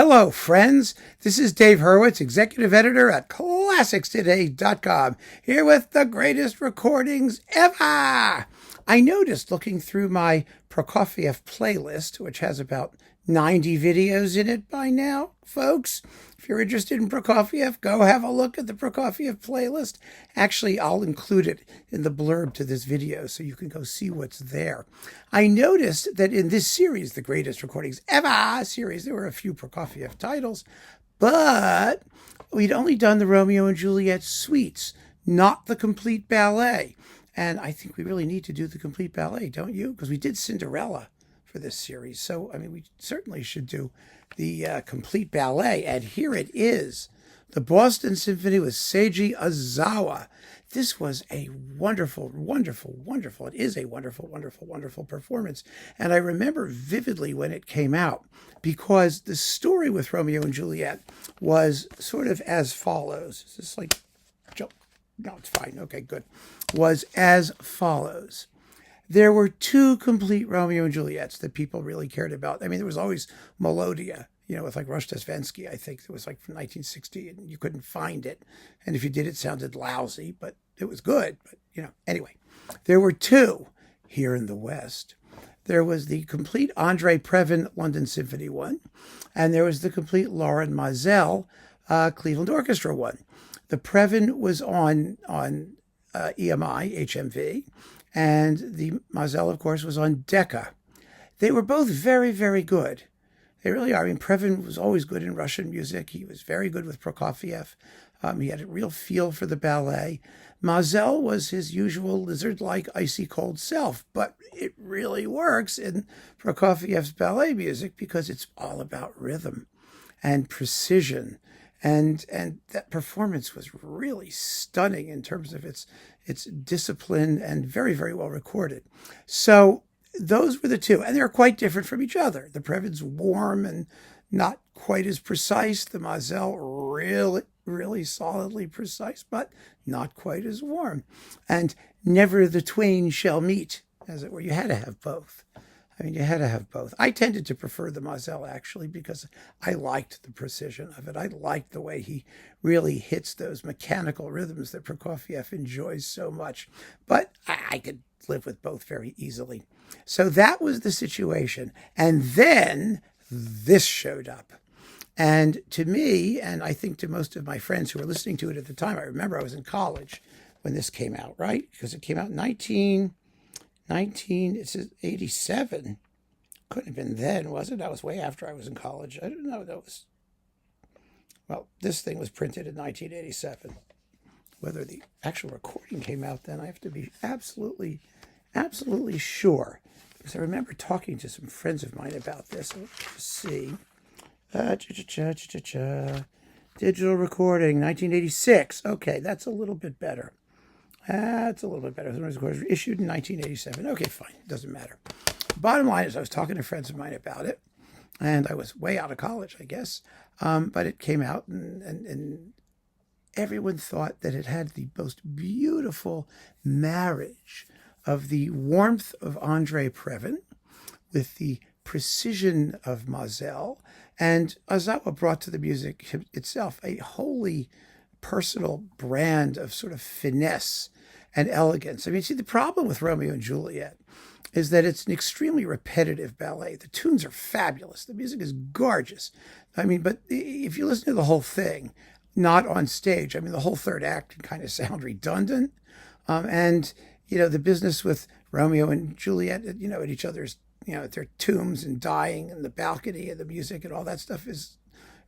Hello, friends. This is Dave Hurwitz, executive editor at ClassicsToday.com, here with the greatest recordings ever. I noticed looking through my Prokofiev playlist, which has about 90 videos in it by now, folks. If you're interested in Prokofiev, go have a look at the Prokofiev playlist. Actually, I'll include it in the blurb to this video so you can go see what's there. I noticed that in this series, the greatest recordings ever series, there were a few Prokofiev titles, but we'd only done the Romeo and Juliet suites, not the complete ballet. And I think we really need to do the complete ballet, don't you? Because we did Cinderella for this series. So, I mean, we certainly should do the complete ballet. And here it is, the Boston Symphony with Seiji Ozawa. This was a wonderful, it is a wonderful performance. And I remember vividly when it came out, because the story with Romeo and Juliet was sort of as follows. Is this like, no, it's fine. Okay, good. Was as follows. There were two complete Romeo and Juliets that people really cared about. I mean, there was always Melodia, with like Rushdie, I think. It was like from 1960, and you couldn't find it. And if you did, it sounded lousy, but it was good. But, anyway, there were two here in the West. There was the complete Andre Previn London Symphony one, and there was the complete Lauren Mazel Cleveland Orchestra one. The Previn was on EMI, HMV, and the Mazel, of course, was on Decca. They were both very, very good. They really are. I mean, Previn was always good in Russian music. He was very good with Prokofiev. He had a real feel for the ballet. Mazel was his usual lizard-like, icy-cold self, but it really works in Prokofiev's ballet music because it's all about rhythm and precision. And that performance was really stunning in terms of its discipline and very, very well recorded. So those were the two, and they're quite different from each other. The Previn's warm and not quite as precise. The Mazel really solidly precise, but not quite as warm. And never the twain shall meet, as it were. You had to have both. I mean, you had to have both. I tended to prefer the Mazel, actually, because I liked the precision of it. I liked the way he really hits those mechanical rhythms that Prokofiev enjoys so much. But I could live with both very easily. So that was the situation. And then this showed up. And to me, and I think to most of my friends who were listening to it at the time, I remember I was in college when this came out, right? Because it came out in it says 87. Couldn't have been then, was it? That was way after I was in college. I don't know. This thing was printed in 1987. Whether the actual recording came out then, I have to be absolutely sure. Because I remember talking to some friends of mine about this. Let's see. Digital recording, 1986. Okay, that's a little bit better. That's a little bit better. It was issued in 1987. Okay, fine. Doesn't matter. Bottom line is I was talking to friends of mine about it, and I was way out of college, I guess. But it came out, and everyone thought that it had the most beautiful marriage of the warmth of Andre Previn with the precision of Mazel. And Ozawa brought to the music itself a wholly personal brand of sort of finesse and elegance. I mean, see, the problem with Romeo and Juliet is that it's an extremely repetitive ballet. The tunes are fabulous. The music is gorgeous. I mean, but if you listen to the whole thing, not on stage, I mean, the whole third act can kind of sound redundant. And the business with Romeo and Juliet, at each other's, at their tombs and dying and the balcony and the music and all that stuff is,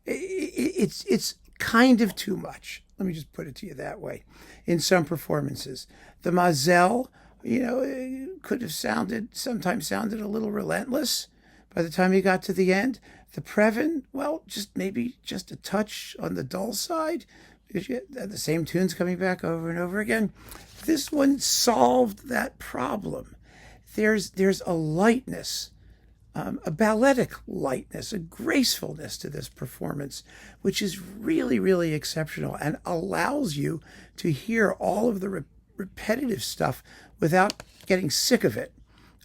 it's kind of too much. Let me just put it to you that way. In some performances, the Mazel, could have sometimes sounded a little relentless by the time you got to the end. The Previn, maybe just a touch on the dull side, because you had the same tunes coming back over and over again. This one solved that problem. There's a lightness, a balletic lightness, a gracefulness to this performance, which is really, really exceptional and allows you to hear all of the repetitive stuff without getting sick of it.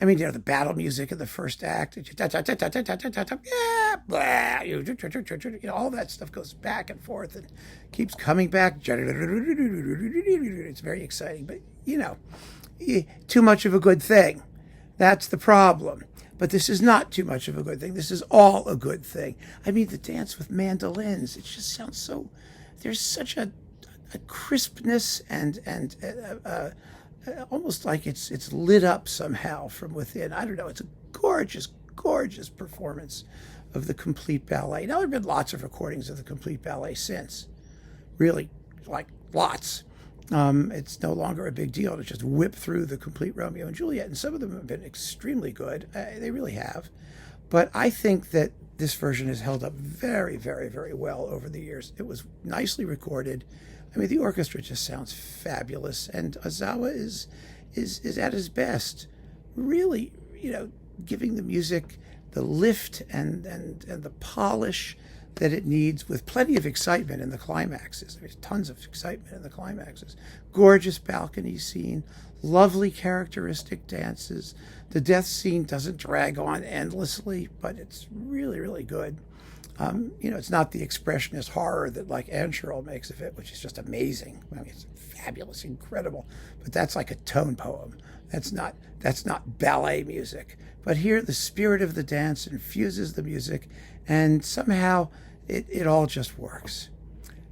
I mean, the battle music in the first act, all that stuff goes back and forth and keeps coming back. It's very exciting, but too much of a good thing. That's the problem. But this is not too much of a good thing. This is all a good thing. I mean, the dance with mandolins, it just sounds so, there's such a crispness and almost like it's lit up somehow from within. I don't know. It's a gorgeous, gorgeous performance of the complete ballet. Now, there have been lots of recordings of the complete ballet since. Really, like lots. It's no longer a big deal to just whip through the complete Romeo and Juliet, and some of them have been extremely good. They really have. But I think that this version has held up very, very, very well over the years. It was nicely recorded. I mean, the orchestra just sounds fabulous, and Ozawa is at his best, really, giving the music the lift and the polish that it needs, with plenty of excitement in the climaxes. There's tons of excitement in the climaxes. Gorgeous balcony scene, lovely characteristic dances. The death scene doesn't drag on endlessly, but it's really, really good. It's not the expressionist horror that like Ancherl makes of it, which is just amazing. I mean, it's fabulous, incredible. But that's like a tone poem. That's not ballet music. But here, the spirit of the dance infuses the music, and somehow it all just works.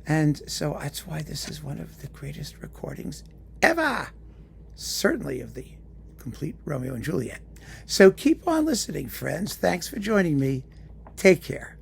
And so that's why this is one of the greatest recordings ever, certainly of the complete Romeo and Juliet. So keep on listening, friends. Thanks for joining me. Take care.